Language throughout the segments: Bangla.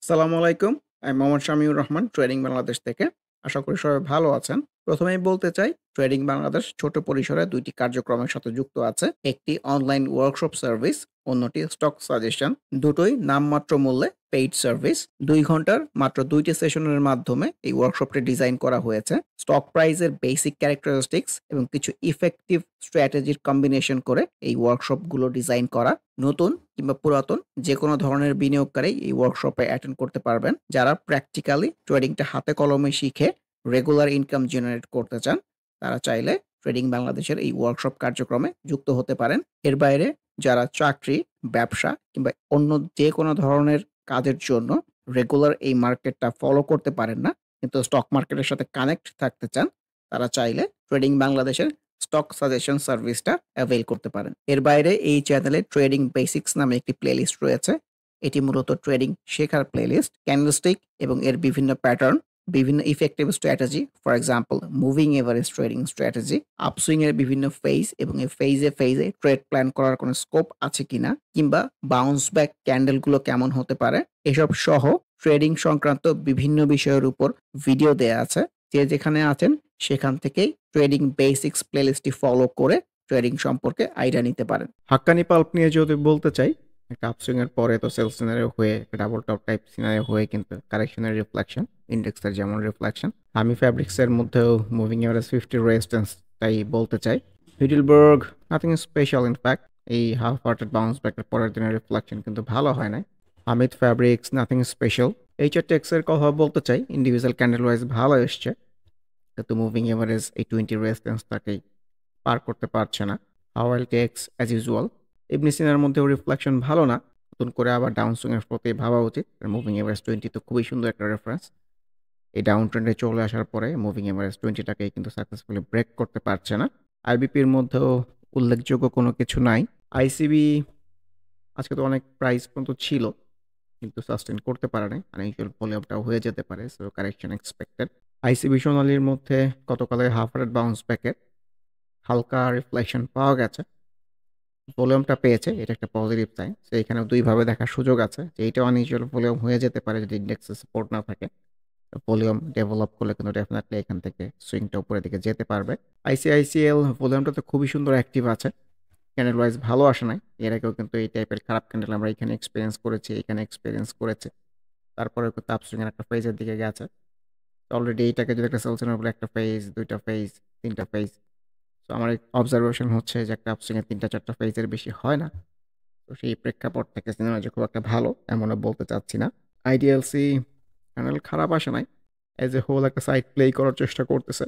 আসসালামু আলাইকুম। আমি মোহাম্মদ শামিউর রহমান ট্রেডিং বাংলাদেশ থেকে। আশা করি সবাই ভালো আছেন। প্রথমেই বলতে চাই ট্রেডিং বাংলাদেশ ছোট পরিসরে ২ টি কার্যক্রমের সাথে যুক্ত আছে। একটি অনলাইন ওয়ার্কশপ সার্ভিস, অন্যটি স্টক সাজেশন। দুটোই নামমাত্র মূল্যে পেইড সার্ভিস। ২ ঘন্টার মাত্র ২ টি সেশনের মাধ্যমে এই ওয়ার্কশপটি ডিজাইন করা হয়েছে। স্টক প্রাইসের বেসিক ক্যারেক্টারিস্টিক্স এবং কিছু ইফেক্টিভ স্ট্র্যাটেজির কম্বিনেশন করে এই ওয়ার্কশপগুলো ডিজাইন করা। নতুন কিংবা পুরাতন যেকোনো ধরনের বিনিয়োগকারী এই ওয়ার্কশপে অ্যাটেন্ড করতে পারবেন। যারা প্র্যাকটিক্যালি ট্রেডিংটা হাতে কলমে শিখে রেগুলার ইনকাম জেনারেট করতে চান, তারা চাইলে ট্রেডিং বাংলাদেশের এই ওয়ার্কশপ কার্যক্রমে যুক্ত হতে পারেন। এর বাইরে যারা চাকরি, ব্যবসা কিংবা অন্য যেকোনো ধরনের কাজের জন্য রেগুলার এই মার্কেটটা ফলো করতে পারেন না, কিন্তু স্টক মার্কেটের সাথে কানেক্ট থাকতে চান, তারা চাইলে ট্রেডিং বাংলাদেশের স্টক সাজেশন সার্ভিসটা অ্যাভেইল করতে পারেন। এর বাইরে এই চ্যানেলে ট্রেডিং বেসিক্স নামে একটি প্লেলিস্ট রয়েছে। এটি মূলত ট্রেডিং শেখার প্লেলিস্ট। ক্যান্ডেলস্টিক এবং এর বিভিন্ন প্যাটার্ন, বিভিন্ন effective strategy, for example moving average trading strategy, upswing এর বিভিন্ন ফেজ এবং এই ফেজে ট্রেড প্ল্যান করার কোনো স্কোপ আছে কিনা, কিংবা বাউন্স ব্যাক ক্যান্ডেলগুলো কেমন হতে পারে, এসব সহ ট্রেডিং সংক্রান্ত বিভিন্ন বিষয়ের উপর ভিডিও দেয়া আছে। যে যেখানে আছেন সেখান থেকেই ট্রেডিং বেসিক্স প্লেলিস্টটি ফলো করে ট্রেডিং সম্পর্কে আইডিয়া নিতে পারেন। হাক্কানি পাল্প নিয়ে যদি বলতে চাই, একটা আপসুইং এর পরে তো সেল সিনারিও হয়ে একটা ডাবল টপ টাইপ সিনারিও হয়ে কিন্তু কারেকশনের রিফ্লেকশন, ইন্ডেক্সের যেমন রিফ্লেকশন, আমি ফ্যাব্রিক্স এর মধ্যেও মুভিং এভারেজ 50 রেজিস্ট্যান্স তাই বলতে চাই। হিডেলবার্গ নাথিং স্পেশাল, ইনফ্যাক্ট এই হাফ হার্টেড বাউন্স ব্যাকের পরের দিনের রিফ্লেকশন কিন্তু ভালো হয় নাই। Hamid fabrics nothing special. HR টেক্সের কথা বলতে চাই, ইন্ডিভিজুয়াল ক্যান্ডেল ওয়াইজ ভালো এসছে, কিন্তু মুভিং এভারেজ এই 20 রেজিস্ট্যান্স তাকেই পার করতে পারছে না। হাওয়াল টেক্স অ্যাজ ইউজুয়াল। ইবনে সিনার মধ্যেও রিফ্লেকশন ভালো না, নতুন করে আবার ডাউন সুইং এর প্রতি ভাবা উচিত। মুভিং এভারেজ 20 তো খুবই সুন্দর একটা রেফারেন্স। এই ডাউন ট্রেন্ডে চলে আসার পরে মুভিং এভারেজ 20টাকেই কিন্তু সাকসেসফুলি ব্রেক করতে পারছে না। আইবিপির মধ্যেও উল্লেখযোগ্য কোনো কিছু নাই। আইসিবি আজকে তো অনেক প্রাইস পর্যন্ত ছিল, কিন্তু সাস্টেন করতে পারে নাই। আনইউজুয়াল ভলিউমটাও হয়ে যেতে পারে, সো কারেকশন এক্সপেক্টেড। আইসিবি সোনালীর মধ্যে গতকালের হাফ রেট বাউন্স ব্যাকের হালকা রিফ্লেকশন পাওয়া গেছে, ভলিউমটা পেয়েছে, এটা একটা পজিটিভ সাইন। সো এখানে দুইভাবে দেখার সুযোগ আছে যে এইটা আনইউজুয়াল ভলিউম হয়ে যেতে পারে যদি ইন্ডেক্সে সাপোর্ট না থাকে। ভলিউম ডেভেলপ করলে কিন্তু ডেফিনেটলি এখান থেকে সুইংটা উপরের দিকে যেতে পারবে। আইসিআইসিএল ভলিউমটা তো খুবই সুন্দর অ্যাক্টিভ আছে, ক্যান্ডেল ওয়াইজ ভালো আসে নাই। এর আগেও কিন্তু এই টাইপের খারাপ ক্যান্ডেল আমরা এখানে এক্সপিরিয়েন্স করেছি, এখানে এক্সপিরিয়েন্স করেছে। তারপরে কিন্তু আপসুইং এর একটা ফেজের দিকে গেছে। অলরেডি এইটাকে যদি একটা সেল সিগন্যাল বলে, একটা ফেজ, দুইটা ফেজ, তিনটা ফেজ। সো আমার অবজারভেশন হচ্ছে যে একটা আপসুইং এর ৩টা ৪টা ফেজের বেশি হয় না। তো সেই প্রেক্ষাপট থেকে সিনেমা যে খুব একটা ভালো এমনও বলতে চাচ্ছি না। আইডিএলসি প্যানেল খারাপ আসে নাই, অ্যাজ এ হোল একটা সাইড প্লে করার চেষ্টা করতেছে।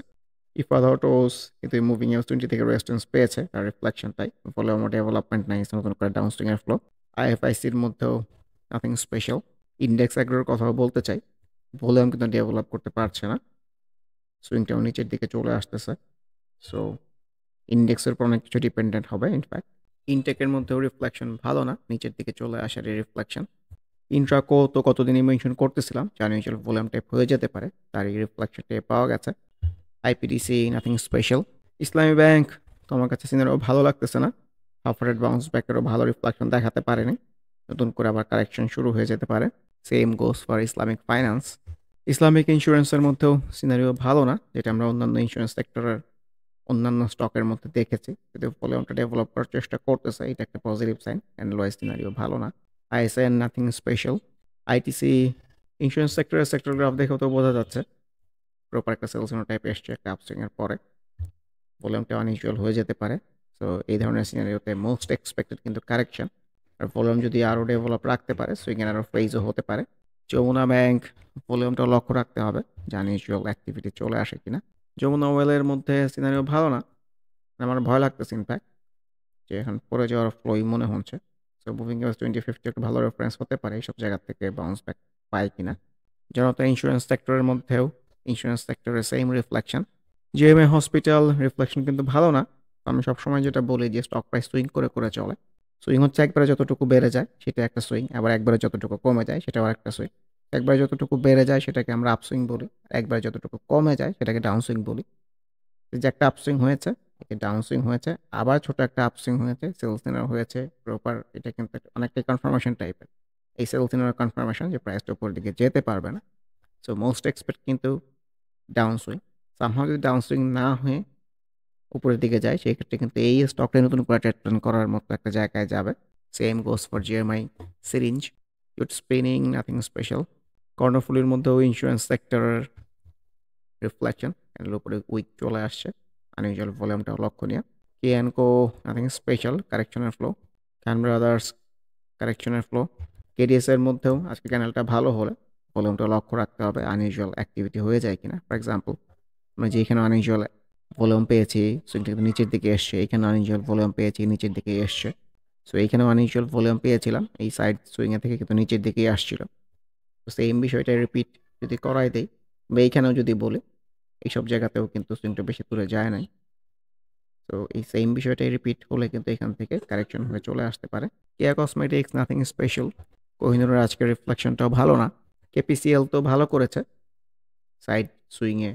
ইফাদটোস কিন্তু মুভিং এস 20 থেকে রেজিস্ট্যান্স পেয়েছে, তার রিফ্লেকশনটাই, ফলে আমার ডেভেলপমেন্ট নাই, নতুন করে ডাউন সুইং এর ফ্লো। আইএফআইসির মধ্যেও নাথিং স্পেশাল। ইন্ডেক্স অ্যাগ্রোর কথাও বলতে চাই, ভলিউম কিন্তু ডেভেলপ করতে পারছে না, সুইংটাও নিচের দিকে চলে আসতেছে। সো ইন্ডেক্সের উপর অনেক কিছু ডিপেন্ডেন্ট হবে। ইনফ্যাক্ট ইনটেকের মধ্যেও রিফ্লেকশন ভালো না, নিচের দিকে চলে আসার এই রিফ্লেকশন। ইন্ট্রাকো তো কতদিনই মেনশন করতেছিলাম যে মিউচুয়াল ভলিউম টাইপ হয়ে যেতে পারে, তার এই রিফ্লেকশন টাইপ পাওয়া গেছে। IPDC nothing special. ইসলামী ব্যাংক তো আমার কাছে সিনারিও ভালো লাগতেছে না, হাফ রেট বাউন্স ব্যাকেরও ভালো রিফ্লেকশন দেখাতে পারেনি, নতুন করে আবার কারেকশন শুরু হয়ে যেতে পারে। Same goes for Islamic finance. Islamic ইন্স্যুরেন্সের মধ্যেও সিনারিও ভালো না, যেটা আমরা অন্যান্য ইন্স্যুরেন্স সেক্টরের অন্যান্য স্টকের মধ্যে দেখেছি, যদি ভলিউমটা ডেভেলপ করার চেষ্টা করতেছে, এটা একটা পজিটিভ সাইন। অ্যান্ড সিনারিও ভালো না। ISN nothing special. ITC insurance sector graph দেখেও তো বোঝা যাচ্ছে প্রপার একটা সেলসিনো টাইপ এসছে একটা আপসুইং এর পরে, ভলিউমটা আনইউজুয়াল হয়ে যেতে পারে। সো এই ধরনের সিনারিওতে মোস্ট এক্সপেক্টেড কিন্তু কারেকশন, আর ভলিউম যদি আরও ডেভেলপ রাখতে পারে সুইং এর আরও ফেজও হতে পারে। যমুনা ব্যাংক ভলিউমটাও লক্ষ্য রাখতে হবে যে আনইউজুয়াল অ্যাক্টিভিটি চলে আসে কিনা। যমুনা ওয়েলের মধ্যে সিনারিও ভালো না, আমার ভয় লাগতেছে ইনফ্যাক্ট যে এখন পড়ে যাওয়ার ফ্লোই মনে হচ্ছে। সো মুভিং এভারেজ 2050 একটা ভালো রেফারেন্স হতে পারে এইসব জায়গা থেকে বাউন্স ব্যাক পায় কিনা। জনতা ইন্স্যুরেন্স সেক্টরের মধ্যেও ইন্স্যুরেন্স সেক্টরের same reflection. GMA hospital reflection কিন্তু ভালো না। আমি সবসময় যেটা বলি যে স্টক প্রাইস সুইং করে করে চলে। সুইং হচ্ছে একবারে যতটুকু বেড়ে যায় সেটা একটা সুইং, আবার একবারে যতটুকু কমে যায় সেটাও একটা সুইং। একবারে যতটুকু বেড়ে যায় সেটাকে আমরা আপসুইং বলি, একবারে যতটুকু কমে যায় সেটাকে ডাউন সুইং বলি। যে একটা আপসুইং হয়েছে, ডাউন সুইং হয়েছে, আবার ছোট একটা আপসুইং হয়েছে, সেলস নেওয়া হয়েছে প্রপার, এটা কিন্তু অনেকটাই কনফার্মেশন টাইপের। এই সেল সিনারিও কনফার্মেশন যে প্রাইসটা উপরের দিকে যেতে পারবে না। সো মোস্ট এক্সপেক্ট কিন্তু ডাউন সুইং। সামহাও যদি ডাউন সুইং না হয়ে উপরের দিকে যায় সেক্ষেত্রে কিন্তু এই স্টকটা নতুন করে ট্রেড প্ল্যান করার মতো একটা জায়গায় যাবে। Same goes for GMI syringe, good spinning, nothing special. কর্ণফুলির মধ্যেও ইন্স্যুরেন্স সেক্টরের রিফ্লেকশন এর উপরে উইক চলে আসছে, আনইউজুয়াল ভলিউমটাও লক্ষণীয়। K and co nothing special, কারেকশনের ফ্লো। ক্যান ব্রাদার্স কারেকশনের ফ্লো। কেডিএস এর মধ্যেও আজকে ক্যানেলটা ভালো হলে ভলিউমটা লক্ষ্য রাখতে হবে, আনইউজুয়াল অ্যাক্টিভিটি হয়ে যায় কিনা। ফর এক্সাম্পল আমরা যে এখানে আনইউজুয়াল ভলিউম পেয়েছি, সুইংটা কিন্তু নিচের দিকে এসছে, এখানে আনইউজুয়াল ভলিউম পেয়েছি নিচের দিকে এসছে। সো এইখানেও আনইউজুয়াল ভলিউম পেয়েছিলাম, এই সাইড সুইংয়ে থেকে কিন্তু নিচের দিকেই আসছিল। তো সেম বিষয়টা রিপিট যদি করাই দেই বা এইখানেও যদি বলি, এইসব জায়গাতেও কিন্তু সুইংটা বেশি দূরে যায় নাই। তো এই সেম বিষয়টাই রিপিট হলে কিন্তু এখান থেকে কারেকশন হয়ে চলে আসতে পারে। কেয়া কসমেটিক্স নাথিং স্পেশাল। কোহিনুরের আজকের রিফ্লেকশনটাও ভালো না। কেপিসিএল তো ভালো করেছে, সাইড সুইংয়ে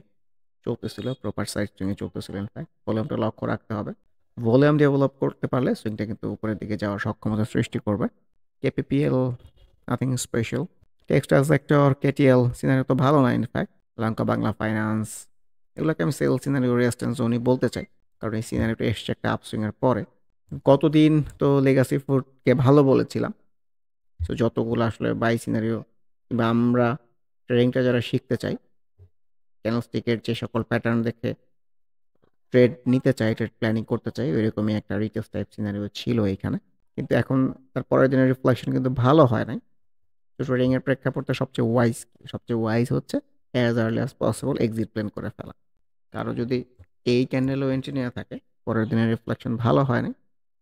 চলতেছিল, প্রপার সাইড সুইংয়ে চলতেছিল। ইনফ্যাক্ট ভলিউমটা লক্ষ্য রাখতে হবে, ভলিউম ডেভেলপ করতে পারলে সুইংটা কিন্তু উপরের দিকে যাওয়ার সক্ষমতা সৃষ্টি করবে। KPPL nothing special. Textile sector KTL scenario তো ভালো না। ইনফ্যাক্ট লঙ্কা বাংলা ফাইন্যান্স এগুলোকে আমি সেল সিনারিও রেজিস্ট্যান্স জোনই বলতে চাই, কারণ এই সিনারিওটা এসছে একটা আপসুইংয়ের পরে। কতদিন তো লেগাসি ফুডকে ভালো বলেছিলাম। সো যতগুলো আসলে বাই সিনারিও বা আমরা ট্রেডিংটা যারা শিখতে চাই, ক্যান্ডেলস্টিকের যে সকল প্যাটার্ন দেখে ট্রেড নিতে চাই, ট্রেড প্ল্যানিং করতে চাই, ওইরকমই একটা রিটেস্ট টাইপ সিনারিও ছিল এইখানে। কিন্তু এখন তার পরের দিনের রিফ্লেকশন কিন্তু ভালো হয় নাই। তো ট্রেডিংয়ের প্রেক্ষাপটে সবচেয়ে ওয়াইজ হচ্ছে as early as possible exit plan করে ফেলা। কারো যদি এই ক্যান্ডেলও এন্ট্রি নেওয়া থাকে, পরের দিনের রিফ্লেকশন ভালো হয় না,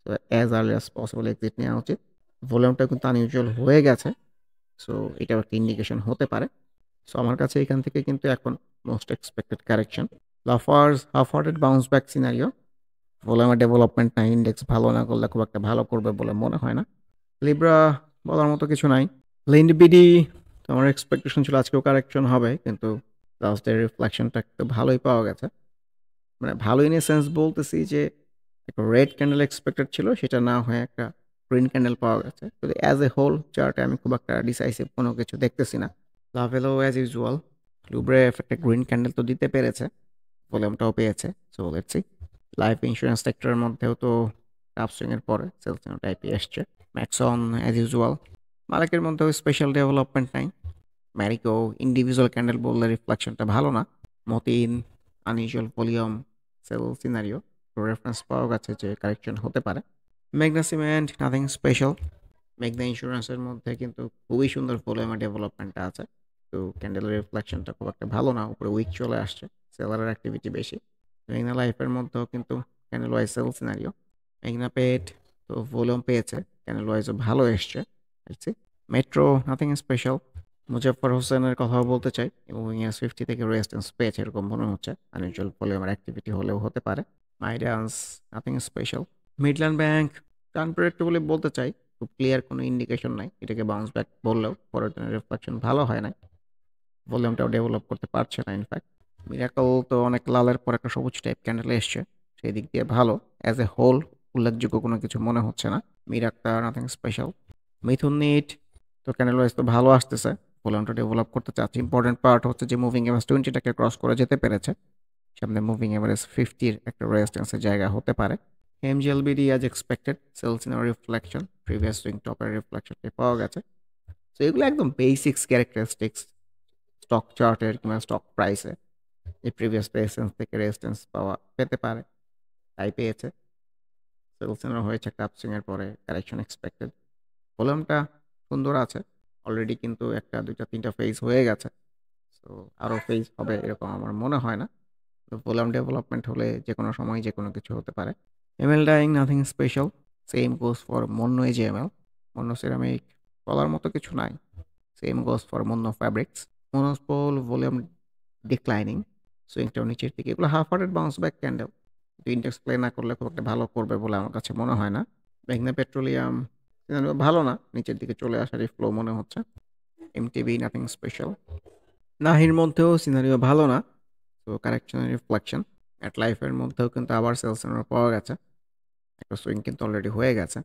তো as early as possible exit নেওয়া উচিত। ভলিউমটা কিন্তু আনইউজুয়াল হয়ে গেছে, সো এটাও একটা ইন্ডিকেশন হতে পারে। সো আমার কাছে এখান থেকে কিন্তু এখন মোস্ট এক্সপেক্টেড কারেকশন। লাফার্স half hearted bounce back scenario. ভলিউমের ডেভেলপমেন্ট নাই, ইন্ডেক্স ভালো না করলে খুব একটা ভালো করবে বলে মনে হয় না। লিব্রা বলার মতো কিছু নাই। লিন্ডবিডি তো আমার এক্সপেকটেশন ছিল আজকেও কারেকশন হবে, কিন্তু লাস্ট ডে রিফ্লেকশনটা একটু ভালোই পাওয়া গেছে। মানে ভালো ইন এ সেন্স বলতেছি যে একটা রেড ক্যান্ডেল এক্সপেক্টেড ছিল, সেটা না হয়ে একটা গ্রিন ক্যান্ডেল পাওয়া গেছে। কিন্তু অ্যাজ এ হোল চার্টে আমি খুব একটা ডিসাইসিভ কোনো কিছু দেখতেছি না। লাভেলো অ্যাজ ইউজুয়াল, লুব্রে একটা গ্রিন ক্যান্ডেল তো দিতে পেরেছে, ভলিউমটাও পেয়েছে। So let's see. Life insurance সেক্টরের মধ্যেও তো আপসুইংয়ের পরে সেলস টাইপই এসছে। Maxon as usual. মালিকের মধ্যেও স্পেশাল ডেভেলপমেন্ট নাই। ম্যারিকো ইন্ডিভিজুয়াল ক্যান্ডেল বললে রিফ্লেকশনটা ভালো না। Matin unusual volume, sale scenario reference পাওয়া গেছে যে কারেকশন হতে পারে। মেঘনা সিমেন্ট নাথিং স্পেশাল। মেঘনা ইন্স্যুরেন্সের মধ্যে কিন্তু খুবই সুন্দর ভলিউমের ডেভেলপমেন্টটা আছে, তো ক্যান্ডেলের রিফ্লেকশনটা খুব একটা ভালো না, উপরে উইক চলে আসছে, সেলারের অ্যাক্টিভিটি বেশি। মেঘনা লাইফের মধ্যেও কিন্তু ক্যান্ডেল ওয়াইজ সেল সিনারিও। মেঘনা পেট তো ভলিউম পেয়েছে, ক্যান্ডেল ওয়াইজও ভালো এসছে। Metro nothing special. মুজাফফর হোসেনের কথাও বলতে চাই, এবং ইয়াস 50 থেকে রেজিস্ট্যান্স পেয়েছে এরকম মনে হচ্ছে, আনইউজুয়াল ভলিউমের অ্যাক্টিভিটি হলেও হতে পারে। মাইডান্স নাথিং স্পেশাল। মিডল্যান্ড ব্যাংক আনপ্রেডিক্টেবলি বলতে চাই, খুব ক্লিয়ার কোনো ইন্ডিকেশন নাই, এটাকে বাউন্স ব্যাক বললেও পরের দিনের রিফ্লেকশন ভালো হয় নাই, ভলিউমটাও ডেভেলপ করতে পারছে না। ইনফ্যাক্ট মিরাকল তো অনেক লালের পর একটা সবুজ টাইপ ক্যান্ডেল এসছে, সেই দিক দিয়ে ভালো। অ্যাজ এ হোল উল্লেখযোগ্য কোনো কিছু মনে হচ্ছে না। মিরাক্তা নাথিং স্পেশাল। মিথুন নিট তো ক্যান্ডেল ওয়াইজ তো ভালো আসতেছে, ভলিউমটা ডেভেলপ করতে চাচ্ছি। ইম্পর্টেন্ট পার্ট হচ্ছে যে মুভিং এভারেজ 20টাকে ক্রস করে যেতে পেরেছে, সামনে মুভিং এভারেজ 50-র একটা রেজিস্ট্যান্সের জায়গা হতে পারে। MGLBD as expected, sells in reflection, previous swing টপের রিফ্লেকশনটি পাওয়া গেছে। তো এগুলো একদম বেসিক্স ক্যারেক্টারিস্টিক্স স্টক চার্টের কিংবা স্টক প্রাইসে এই প্রিভিয়াস রেজিস্ট্যান্স থেকে রেজিস্ট্যান্স পাওয়া পেতে পারে, তাই পেয়েছে। সেলস ইন হয়েছে একটা আপসুইং এর পরে, কারেকশন এক্সপেক্টেড। ভলিউমটা সুন্দর আছে অলরেডি, কিন্তু একটা দুইটা তিনটা ফেজ হয়ে গেছে, সো আরও ফেজ হবে এরকম আমার মনে হয় না। তো ভলিউম ডেভেলপমেন্ট হলে যে কোনো সময় যে কোনো কিছু হতে পারে। ML dyeing nothing special. Same goes for Monno এজএমএল। মন্য সিরামিক বলার মতো কিছু নাই। Same goes for Monno fabrics. Monospool volume declining, সুইংটাও নিচের দিকে। এগুলো half hearted bounce back candle, index play না করলে খুব একটা ভালো করবে বলে আমার কাছে মনে হয় না। মেঘনা পেট্রোলিয়াম ভালো না, নিচের দিকে চলে আসারই ফ্লো মনে হচ্ছে। MTB nothing special. নাহির মধ্যেও সিনারিও ভালো না, তো কারেকশন রিফ্লেকশন। অ্যাট লাইফের মধ্যেও কিন্তু আবার সেলস পাওয়া গেছে, একটা সুইং কিন্তু অলরেডি হয়ে গেছে।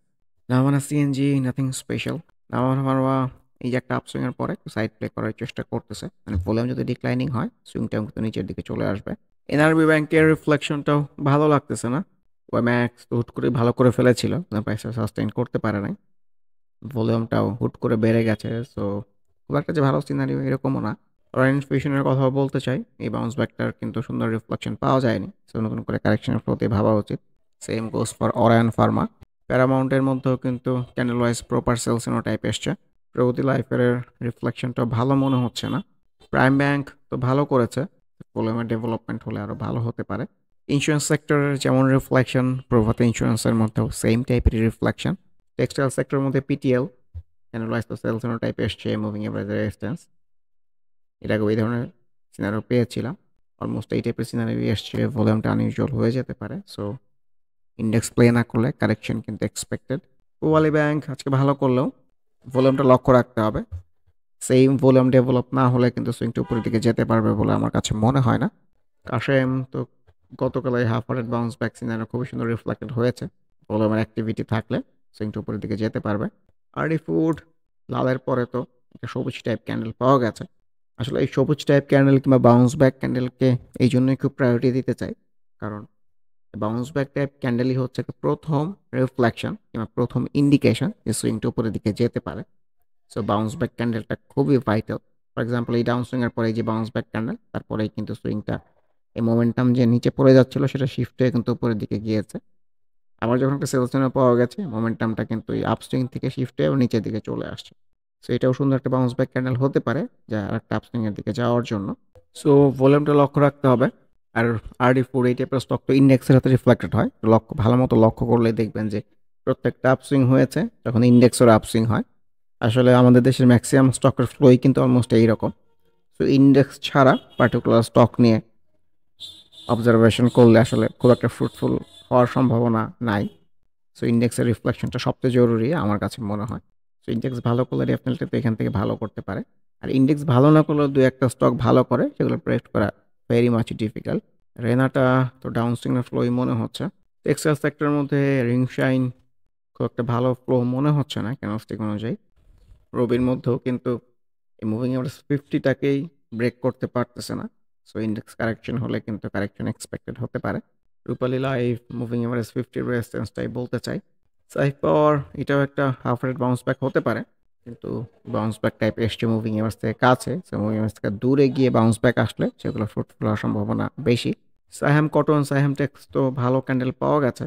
নামানা সিএনজি নাথিং স্পেশাল। নামানা মারওয়া এই যে একটা আপসুইং এর পরে একটু সাইড প্লে করার চেষ্টা করতেছে। মানে ভলিউম যদি ডিক্লাইনিং হয়, সুইংটাও কিন্তু নিচের দিকে চলে আসবে। এনআরবি ব্যাংকের রিফ্লেকশনটাও ভালো লাগতেছে না। ওএমএক্স তো হুট করে ভালো করে ফেলেছিল, প্রাইসটা সাস্টেইন করতে পারে নাই। ভলিউমটাও হুট করে বেড়ে গেছে। সো খুব একটা যে ভালো সিনারিও এরকমও না। অরেঞ্জ ফিউশনের কথাও বলতে চাই। এই বাউন্স ব্যাকটার কিন্তু সুন্দর রিফ্লেকশন পাওয়া যায়নি। সো নতুন করে কারেকশনের ফ্লোতে ভাবা উচিত। Same goes for Orion pharma. প্যারামাউন্টের মধ্যেও কিন্তু ক্যান্ডেল ওয়াইজ প্রপার সেলসিনো টাইপ এসছে। প্রগতি লাইফের রিফ্লেকশনটা ভালো মনে হচ্ছে না। প্রাইম ব্যাংক তো ভালো করেছে, ভলিউমের ডেভেলপমেন্ট হলে আরও ভালো হতে পারে। ইন্স্যুরেন্স সেক্টরের যেমন রিফ্লেকশন, প্রভাত ইন্স্যুরেন্সের মধ্যেও সেম টাইপের রিফ্লেকশন। টেক্সটাইল সেক্টরের মধ্যে পিটিএল ক্যান্ডেল তো সেলসিনো টাইপ এসছে, মুভিং এভারেজ রেজিস্ট্যান্স। এর আগে ওই ধরনের সিনারিও পেয়েছিলাম। অলমোস্ট এই টাইপের সিনারিও এসছে, ভলিউমটা আনইউজুয়াল হয়ে যেতে পারে। সো ইন্ডেক্স প্লে না করলে কারেকশন কিন্তু এক্সপেক্টেড। পূবালী ব্যাংক আজকে ভালো করলেও ভলিউমটা লক্ষ্য রাখতে হবে। সেম ভলিউম ডেভেলপ না হলে কিন্তু সুইংটা উপরের দিকে যেতে পারবে বলে আমার কাছে মনে হয় না। কাশেম তো গতকাল এই half hearted bounce back scenario খুবই সুন্দর রিফ্লেক্টেড হয়েছে। ভলিউমের অ্যাক্টিভিটি থাকলে সুইংটা উপরের দিকে যেতে পারবে। আরডি ফুড লালের পরে তো একটা সবুজ টাইপ ক্যান্ডেল পাওয়া গেছে। আসলে এই সবুজ টাইপ ক্যান্ডেল কিংবা বাউন্স ব্যাক ক্যান্ডেলকে এই জন্যই খুব প্রায়োরিটি দিতে চাই, কারণ বাউন্স ব্যাক টাইপ ক্যান্ডেলই হচ্ছে প্রথম রিফ্লেকশন কিংবা প্রথম ইন্ডিকেশন যে সুইংটা উপরের দিকে যেতে পারে। সো বাউন্স ব্যাক ক্যান্ডেলটা খুবই ভাইটাল। ফর এক্সাম্পল এই ডাউন সুইং এর পরে যে বাউন্স ব্যাক ক্যান্ডেল, তারপরেই কিন্তু সুইংটা এই মোমেন্টাম যে নিচে পড়ে যাচ্ছিল সেটা শিফট হয়ে কিন্তু উপরের দিকে গিয়েছে। আবার যখন একটা সেলস সিগন্যাল পাওয়া গেছে, মোমেন্টামটা কিন্তু এই আপসুইং থেকে শিফট হয়ে নিচের দিকে চলে আসছে। সো এটাও সুন্দর একটা বাউন্স ব্যাক ক্যান্ডেল হতে পারে যা আরেকটা আপসুইং এর দিকে যাওয়ার জন্য। সো ভলিউমটা লক্ষ্য রাখতে হবে। আর আরডি ফোর এই টাইপের স্টক তো ইন্ডেক্সের হাতে রিফ্লেক্টেড হয়। ভালো মতো লক্ষ্য করলে দেখবেন যে প্রত্যেকটা আপসুইং হয়েছে যখন ইন্ডেক্সের আপসুইং হয়। আসলে আমাদের দেশের ম্যাক্সিমাম স্টকের ফ্লোই কিন্তু অলমোস্ট এইরকম। সো ইন্ডেক্স ছাড়া পার্টিকুলার স্টক নিয়ে অবজারভেশন করলে আসলে খুব একটা ফ্রুটফুল হওয়ার সম্ভাবনা নাই। সো ইন্ডেক্সের রিফ্লেকশনটা সবচেয়ে জরুরি আমার কাছে মনে হয়। সো ইন্ডেক্স ভালো করলে ডেফিনেটলি তো এখান থেকে ভালো করতে পারে। আর ইন্ডেক্স ভালো না করলেও দু একটা স্টক ভালো করে, সেগুলো প্রেডিক্ট করা ভেরি মাচ ডিফিকাল্ট। রেনাটা তো ডাউন সুইংয়ের ফ্লোই মনে হচ্ছে। টেক্সটাইল সেক্টরের মধ্যে রিংশাইন খুব একটা ভালো ফ্লো মনে হচ্ছে না ক্যানোস্টিক অনুযায়ী। রবির মধ্যেও কিন্তু এই মুভিং এভারেজ 50টাকেই ব্রেক করতে পারতেছে না। সো ইন্ডেক্স কারেকশন হলে কিন্তু কারেকশন এক্সপেক্টেড হতে পারে। রূপালী লাইফ মুভিং এভারেজ 50 রেজিস্ট্যান্সটাই বলতে চাই। সাইফ পাওয়ার এটাও একটা হাফ রেট বাউন্স ব্যাক হতে পারে, কিন্তু বাউন্স ব্যাক টাইপ এসছে মুভিং এভারেজ থেকে কাছে। সো মুভিং এভারেজ থেকে দূরে গিয়ে বাউন্স ব্যাক আসলে সেগুলো ফ্রুটফুল হওয়ার সম্ভাবনা বেশি। সাইহাম কটন, সাইহাম টেক্স তো ভালো ক্যান্ডেল পাওয়া গেছে,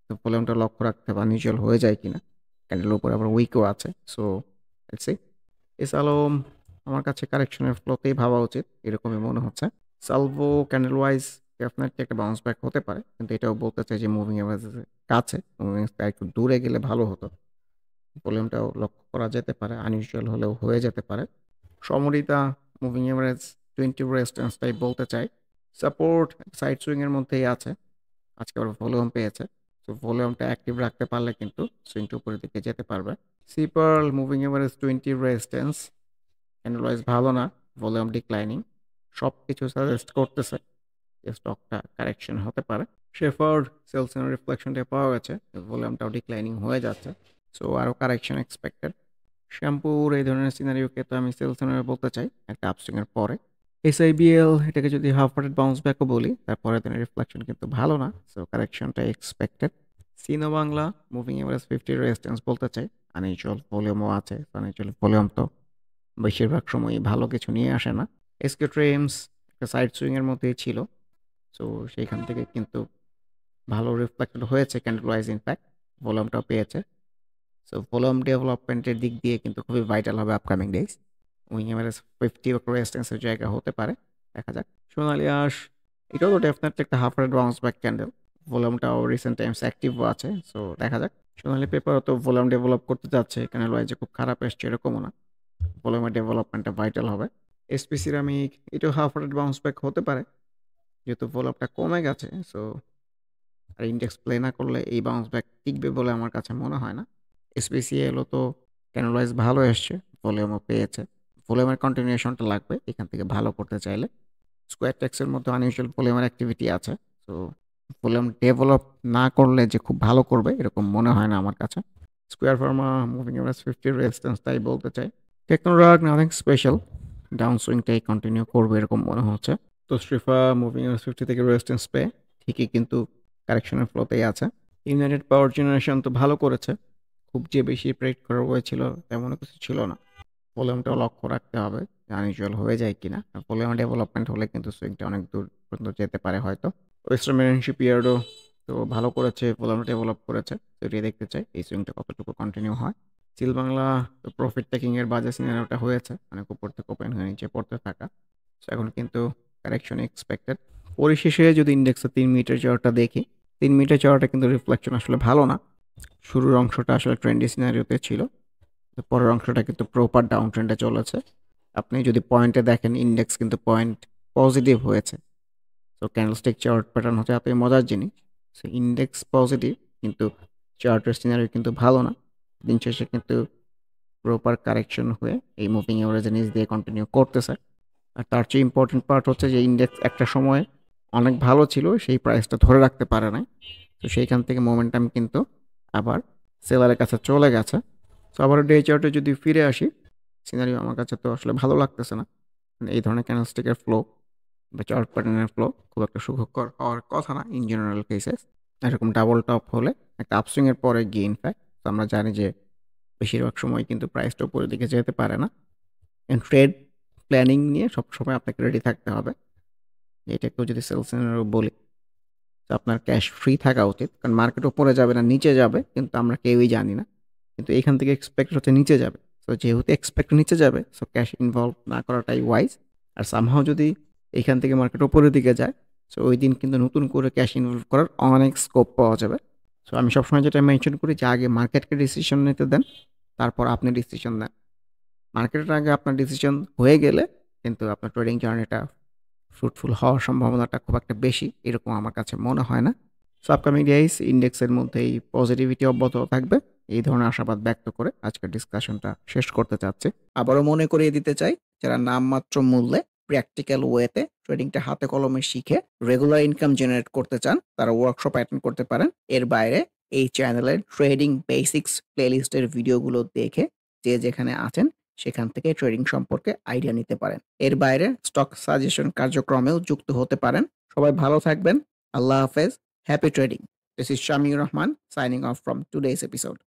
তো ভলিউমটা লক্ষ্য রাখতে বা নিউট্রাল হয়ে যায় কিনা। ক্যান্ডেলের উপরে আবার উইকও আছে। So let's see. S Alam আমার কাছে কারেকশনের ফ্লোতেই ভাবা উচিত, এরকমই মনে হচ্ছে। সালভো ক্যান্ডেল ওয়াইজ ডেফিনেটলি একটা বাউন্স ব্যাক হতে পারে, কিন্তু এটাও বলতে চাই যে মুভিং এভারেজের কাছে, মুভিং এভারেজ একটু দূরে গেলে ভালো হতো। ভলিউমটাও লক্ষ্য করা যেতে পারে, আনইউজুয়াল হলেও হয়ে যেতে পারে। সমরিতা মুভিং এভারেজ 20 রেজিস্ট্যান্সটাই বলতে চাই। সাপোর্ট সাইড সুইংয়ের মধ্যেই আছে, আজকে আবার ভলিউম পেয়েছে। তো ভলিউমটা অ্যাক্টিভ রাখতে পারলে কিন্তু সুইংটা উপরের দিকে যেতে পারবে। Sea Pearl moving average 20 resistance, candle wise ভালো না, ভলিউম ডিক্লাইনিং, সব কিছু সাজেস্ট করতেছে যে স্টকটা কারেকশন হতে পারে। শেফার্ড সেলসিনো রিফ্লেকশনটা পাওয়া গেছে, ভলিউমটাও ডিক্লাইনিং হয়ে যাচ্ছে। সো আরও কারেকশন এক্সপেক্টেড। শ্যাম্পুর এই ধরনের সিনারিওকে তো আমি সেলসিনো বলতে চাই একটা আপসুইংয়ের পরে। এসআইবিএল এটাকে যদি হাফ হার্টেড বাউন্স ব্যাকও বলি, তারপরে দিনের রিফ্লেকশন কিন্তু ভালো না। সো কারেকশনটা expected. Sino Bangla moving average 50 resistance বলতে চাই। আনইউজুয়াল ভলিউমও আছে, আনইউজুয়াল ভলিউম তো বেশিরভাগ সময়ই ভালো কিছু নিয়ে আসে না। এসকে ট্রেমস একটা সাইড সুইংয়ের মধ্যেই ছিল। সো সেইখান থেকে কিন্তু ভালো রিফ্লেক্টেড হয়েছে ক্যান্ডেল ওয়াইজ, ইনফ্যাক্ট ভলিউমটাও পেয়েছে। সো ভলিউম ডেভেলপমেন্টের দিক দিয়ে কিন্তু খুবই ভাইটাল হবে আপকামিং ডেজ। উইং এভারেজ 50 রেজিস্ট্যান্সের জায়গা হতে পারে, দেখা যাক। সোনালি আঁশ এটাও তো ডেফিনেটলি একটা half red bounce back candle, ভলিউমটাও রিসেন্ট টাইমস অ্যাক্টিভও আছে। সো দেখা যাক। সোনালি পেপারও তো ভলিউম ডেভেলপ করতে যাচ্ছে, ক্যান্ডেল ওয়াইজে খুব খারাপ এসছে এরকমও না, ভলিউমের ডেভেলপমেন্টটা ভাইটাল হবে। এসপি সিরামিক এটাও হাফ রেড বাউন্স ব্যাক হতে পারে, যেহেতু ভলিউমটা কমে গেছে। সো আর ইন্ডেক্স প্লে না করলে এই বাউন্স ব্যাক টিকবে বলে আমার কাছে মনে হয় না। এসপিসিএলও তো ক্যান্ডেল ওয়াইজ ভালো এসছে, ভলিউমও পেয়েছে। ভলিউমের কন্টিনিউশনটা লাগবে এখান থেকে ভালো করতে চাইলে। স্কোয়ার ট্যাক্সের মধ্যে আনইউজুয়াল ভলিউমের অ্যাক্টিভিটি আছে। সো ভলিউম ডেভেলপ না করলে যে খুব ভালো করবে এরকম মনে হয় না আমার কাছে। Square Pharma moving average 50 resistance তাই বলতে চাই। টেকনোরাগ নাথিং স্পেশাল। ডাউন সুইংটাই কন্টিনিউ করবে এরকম মনে হচ্ছে। তো স্ট্রিফা মুভিং এভারেজ 50 থেকে রেজিস্ট্যান্স পেয়ে ঠিকই কিন্তু কারেকশনের ফ্লোতেই আছে। ইউনাইটেড পাওয়ার জেনারেশন তো ভালো করেছে। খুব যে বেশি প্রেডিক্ট করা হয়েছিল তেমনও কিছু ছিল না। ভলিউমটাও লক্ষ্য রাখতে হবে যে আনইউজুয়াল হয়ে যায় কিনা। ভলিউম ডেভেলপমেন্ট হলে কিন্তু সুইংটা অনেক দূর পর্যন্ত যেতে পারে হয়তো। ওয়েস্টার্ন মেরিন শিপইয়ার্ডও তো ভালো করেছে, ভলিউম ডেভেলপ করেছে। তো এটাই দেখতে চাই এই সুইংটা কতটুকু কন্টিনিউ হয়। স্টিল বাংলা তো প্রফিট টেকিং এর বাজে সিনারিওটা হয়েছে, অনেক উপর থেকে ওপেন হয়ে নিচে পড়তে থাকা। সো এখন কিন্তু কারেকশন এক্সপেক্টেড। পরিশেষে যদি ইন্ডেক্সের 3 মিনিটের চার্টটা দেখি, 3 মিনিটের চার্টে কিন্তু রিফ্লেকশন আসলে ভালো না। শুরুর অংশটা আসলে ট্রেন্ডি সিনারিওতে ছিল। তো পরের অংশটা কিন্তু প্রপার ডাউন ট্রেন্ডে চলেছে। আপনি যদি পয়েন্টে দেখেন ইন্ডেক্স কিন্তু পয়েন্ট পজিটিভ হয়েছে। সো ক্যান্ডেলস্টিক চার্ট প্যাটার্ন হচ্ছে এতই মজার জিনিস। সো ইন্ডেক্স পজিটিভ কিন্তু চার্টের সিনারি কিন্তু ভালো না। দিন শেষে কিন্তু প্রপার কারেকশন হয়ে এই মুভিং এভারেজের নিচ দিয়ে কন্টিনিউ করতেছে। আর তার চেয়ে ইম্পর্টেন্ট পার্ট হচ্ছে যে ইন্ডেক্স একটা সময় অনেক ভালো ছিল, সেই প্রাইসটা ধরে রাখতে পারে নাই। তো সেইখান থেকে মোমেন্টাম কিন্তু আবার সেলারের কাছে চলে গেছে। সো আবার ডে চার্টে যদি ফিরে আসি, সিনারিও আমার কাছে তো আসলে ভালো লাগতেছে না। মানে এই ধরনের ক্যান্ডেলস্টিকের ফ্লো বা চার্ট প্যাটার্নের ফ্লো খুব একটা সুখকর হওয়ার কথা না ইন জেনারেল কেসেস। এরকম ডাবল টপ হলে একটা আপসুইং এর পরে গিয়ে ইনফ্যাক্ট তো আমরা জানি যে বেশিরভাগ সময় কিন্তু প্রাইসটা উপরের দিকে যেতে পারে না। ট্রেড প্ল্যানিং নিয়ে সবসময় আপনাকে রেডি থাকতে হবে। এটাকেও যদি সেলস সিনারিও বলি, তো আপনার ক্যাশ ফ্রি থাকা উচিত। কারণ মার্কেট উপরে যাবে না নিচে যাবে কিন্তু আমরা কেউই জানি না। কিন্তু এখান থেকে এক্সপেক্ট হচ্ছে নিচে যাবে। সো যেহেতু এক্সপেক্ট নিচে যাবে, সো ক্যাশ ইনভলভ না করাটাই ওয়াইজ। আর সামহাও যদি এইখান থেকে মার্কেট উপরের দিকে যায়, সো ওই দিন কিন্তু নতুন করে ক্যাশ ইনভলভ করার অনেক স্কোপ পাওয়া যাবে। সো আমি সবসময় যেটা মেনশন করি যে আগে মার্কেটকে ডিসিশন নিতে দেন, তারপর আপনি ডিসিশন নেন। মার্কেটের আগে আপনার ডিসিশন হয়ে গেলে কিন্তু আপনার ট্রেডিং জার্নিটা ফ্রুটফুল হওয়ার সম্ভাবনাটা খুব একটা বেশি এরকম আমার কাছে মনে হয় না। সো আপকামিং ডেইস ইন্ডেক্সের মধ্যেই পজিটিভিটি অব্যাহত থাকবে। এই ধরনের আশাবাদ ব্যক্ত করে আজকের ডিসকাশনটা শেষ করতে চাচ্ছি। আবারও মনে করিয়ে দিতে চাই, যারা নামমাত্র মূল্যে প্র্যাকটিক্যাল ওয়েতে ট্রেডিংটা হাতে কলমে শিখে রেগুলার ইনকাম জেনারেট করতে চান, তারা ওয়ার্কশপ অ্যাটেন্ড করতে পারেন। এর বাইরে এই চ্যানেলের ট্রেডিং বেসিক্স প্লেলিস্টের ভিডিওগুলো দেখে যে যেখানে আছেন সেখান থেকে ট্রেডিং সম্পর্কে আইডিয়া নিতে পারেন। এর বাইরে স্টক সাজেশন কার্যক্রমেও যুক্ত হতে পারেন। সবাই ভালো থাকবেন। আল্লাহ হাফেজ। Happy trading. This is Shamiur Rahman signing off from today's episode.